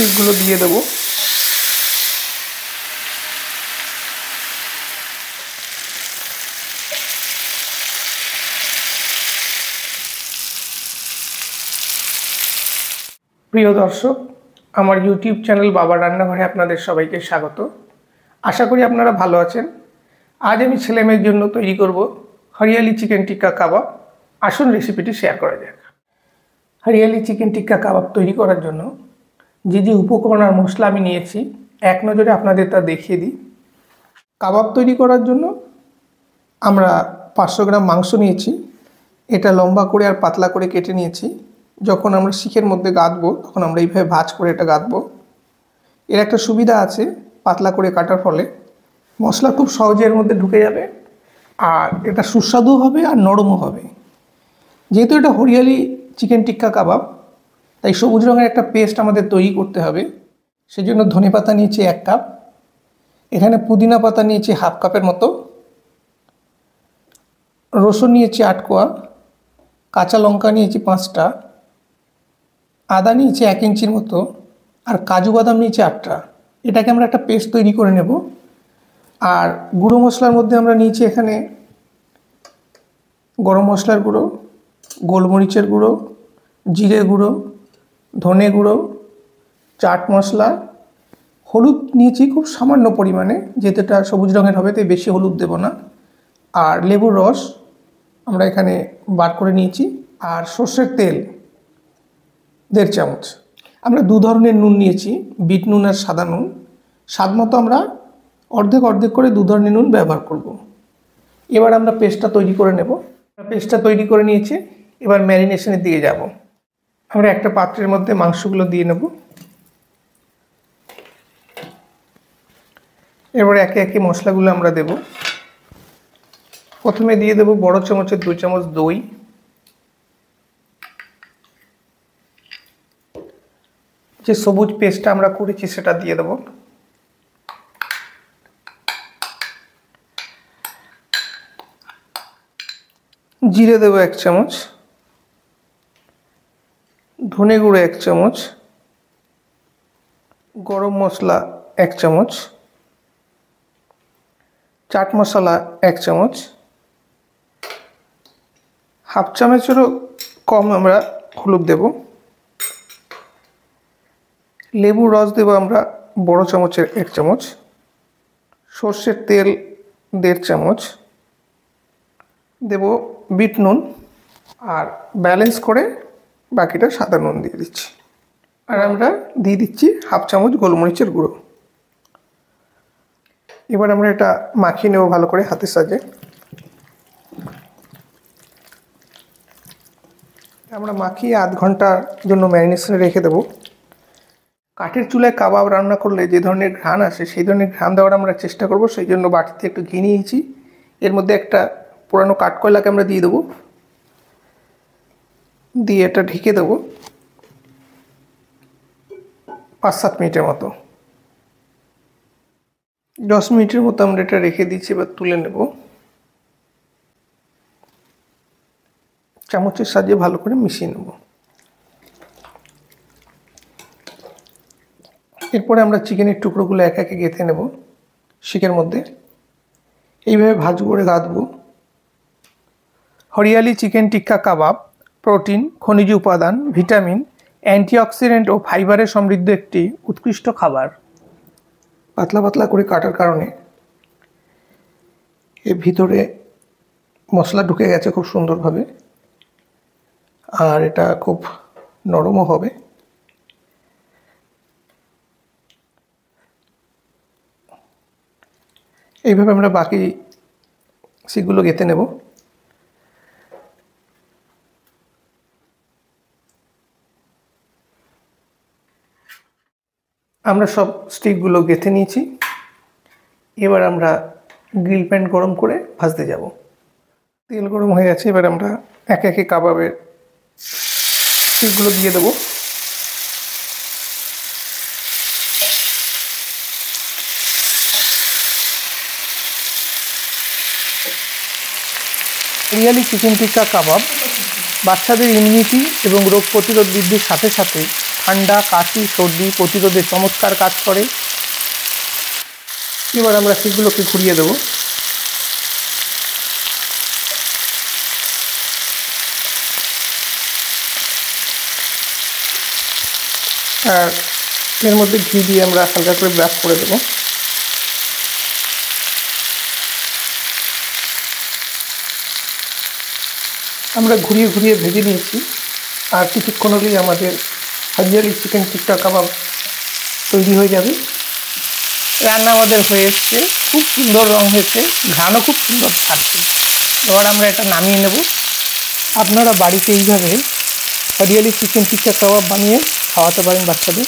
স্টিকগুলো দিয়ে দেবো। প্রিয় দর্শক, আমার ইউটিউব চ্যানেল বাবার রান্নাঘরে আপনাদের সবাইকে স্বাগত। আশা করি আপনারা ভালো আছেন। আজ আমি ছেলে মেয়ের জন্য তৈরি করব হরিয়ালি চিকেন টিক্কা কাবাব। আসুন রেসিপিটি শেয়ার করা যাক। হরিয়ালি চিকেন টিক্কা কাবাব তৈরি করার জন্য যে যে উপকরণ আর মশলা আমি নিয়েছি এক নজরে আপনাদের তা দেখিয়ে দিই। কাবাব তৈরি করার জন্য আমরা 500 গ্রাম মাংস নিয়েছি। এটা লম্বা করে আর পাতলা করে কেটে নিয়েছি। যখন আমরা শিখের মধ্যে গাঁথবো তখন আমরা এইভাবে ভাঁজ করে এটা গাঁথবো। এর একটা সুবিধা আছে, পাতলা করে কাটার ফলে মশলা খুব সহজে এর মধ্যে ঢুকে যাবে আর এটা সুস্বাদু হবে আর নরমও হবে। যেহেতু এটা হরিয়ালি চিকেন টিক্কা কাবাব, তাই সবুজ রঙের একটা পেস্ট আমাদের তৈরি করতে হবে। সেজন্য ধনেপাতা নিয়েছি 1 কাপ, এখানে পুদিনা পাতা নিয়েছি 1/2 কাপের মতো, রসুন নিয়েছি 8 কোয়া, কাঁচা লঙ্কা নিয়েছি 5টা, আদা নিয়েছি 1 ইঞ্চির মতো, আর কাজু বাদাম নিয়েছি 8টা। এটাকে আমরা একটা পেস্ট তৈরি করে নেব। আর গুঁড়ো মশলার মধ্যে আমরা নিয়েছি এখানে গরম মশলার গুঁড়ো, গোলমরিচের গুঁড়ো, জিরে গুঁড়ো, ধনে গুঁড়ো, চাট মশলা, হলুদ নিয়েছি খুব সামান্য পরিমাণে, যেহেতু এটা সবুজ রঙের হবে তাই বেশি হলুদ দেব না, আর লেবুর রস আমরা এখানে বার করে নিয়েছি, আর সর্ষের তেল 1.5 চামচ। আমরা 2 ধরনের নুন নিয়েছি, বিট নুন আর সাদা নুন। স্বাদ মতো আমরা অর্ধেক অর্ধেক করে 2 ধরনের নুন ব্যবহার করব। এবার আমরা পেস্টটা তৈরি করে নেব। পেস্টটা তৈরি করে নিয়েছি, এবার ম্যারিনেশনের দিকে যাব। আমরা একটা পাত্রের মধ্যে মাংসগুলো দিয়ে নেব। এবার একে একে মশলাগুলো আমরা দেব। প্রথমে দিয়ে দেব বড় চামচের 2 চামচ দই, যে সবুজ পেস্টটা আমরা করেছি সেটা দিয়ে দেব। জিরে দেব 1 চামচ, ধনে গুঁড়ো 1 চামচ, গরম মশলা 1 চামচ, চাট মশলা 1 চামচ, 1/2 চামচেরও কম আমরা হলুদ দেব। লেবুর রস দেব আমরা বড় চামচের 1 চামচ, সর্ষের তেল 1.5 চামচ দেব, বিট নুন, আর ব্যালেন্স করে বাকিটা সাদা নুন দিয়ে দিচ্ছি। আর আমরা দিয়ে দিচ্ছি 1/2 চামচ গোলমরিচের গুঁড়ো। এবার আমরা এটা মাখিয়ে নেব ভালো করে হাতের সাহায্যে। আমরা মাখিয়ে 1/2 ঘন্টার জন্য ম্যারিনেশনে রেখে দেব। কাঠের চুলায় কাবাব রান্না করলে যে ধরনের ঘ্রাণ আসে সেই ধরনের ঘ্রাণ দেওয়ার আমরা চেষ্টা করব। সেই জন্য বাটিতে একটু ঘি নিয়েছি, এর মধ্যে একটা পুরানো কাঠকয়লাকে আমরা দিয়ে দেবো, দিয়ে এটা ঢেকে দেবো 5-7 মিনিটের মতো। 10 মিনিটের মতো আমরা এটা রেখে দিচ্ছি। এবার তুলে নেব, চামচের সাহায্যে ভালো করে মিশিয়ে নেব। এরপরে আমরা চিকেনের টুকরোগুলো এক একে গেঁথে নেব শিকের মধ্যে। এইভাবে ভাঁজ করে গাঁথবো। হরিয়ালি চিকেন টিক্কা কাবাব প্রোটিন, খনিজ উপাদান, ভিটামিন, অ্যান্টিঅক্সিডেন্ট ও ফাইবারে সমৃদ্ধ একটি উৎকৃষ্ট খাবার। পাতলা পাতলা করে কাটার কারণে এর ভিতরে মশলা ঢুকে গেছে খুব সুন্দরভাবে, আর এটা খুব নরমও হবে। এইভাবে আমরা বাকি শিকগুলো গেঁথে নেব। আমরা সব স্টিকগুলো গেঁথে নিয়েছি। এবার আমরা গ্রিল প্যান গরম করে ভাজতে যাব। তেল গরম হয়ে গেছে, এবার আমরা একে একে কাবাবের স্টিকগুলো দিয়ে দেবো। হরিয়ালি চিকেন টিক্কা কাবাব বাচ্চাদের ইমিউনিটি এবং রোগ প্রতিরোধ বৃদ্ধির সাথে সাথে ঠান্ডা, কাশি, সর্দি প্রতিরোধে চমৎকার কাজ করে। এবার আমরা সেগুলোকে ঘুরিয়ে দেবো। আর এর মধ্যে ঘি দিয়ে আমরা হালকা করে ব্রাশ করে দেবো। আমরা ঘুরিয়ে ঘুরিয়ে ভেজে নিয়েছি, আর কিছুক্ষণ হলেই আমাদের হরিয়ালি চিকেন টিক্কা কাবাব তৈরি হয়ে যাবে। রান্না আমাদের হয়ে এসছে, খুব সুন্দর রং হয়েছে, ঘ্রাণও খুব সুন্দর থাকছে। এবার আমরা এটা নামিয়ে নেব। আপনারা বাড়িতে এইভাবে হরিয়ালি চিকেন টিক্কা কাবাব বানিয়ে খাওয়াতে পারেন বাচ্চাদের।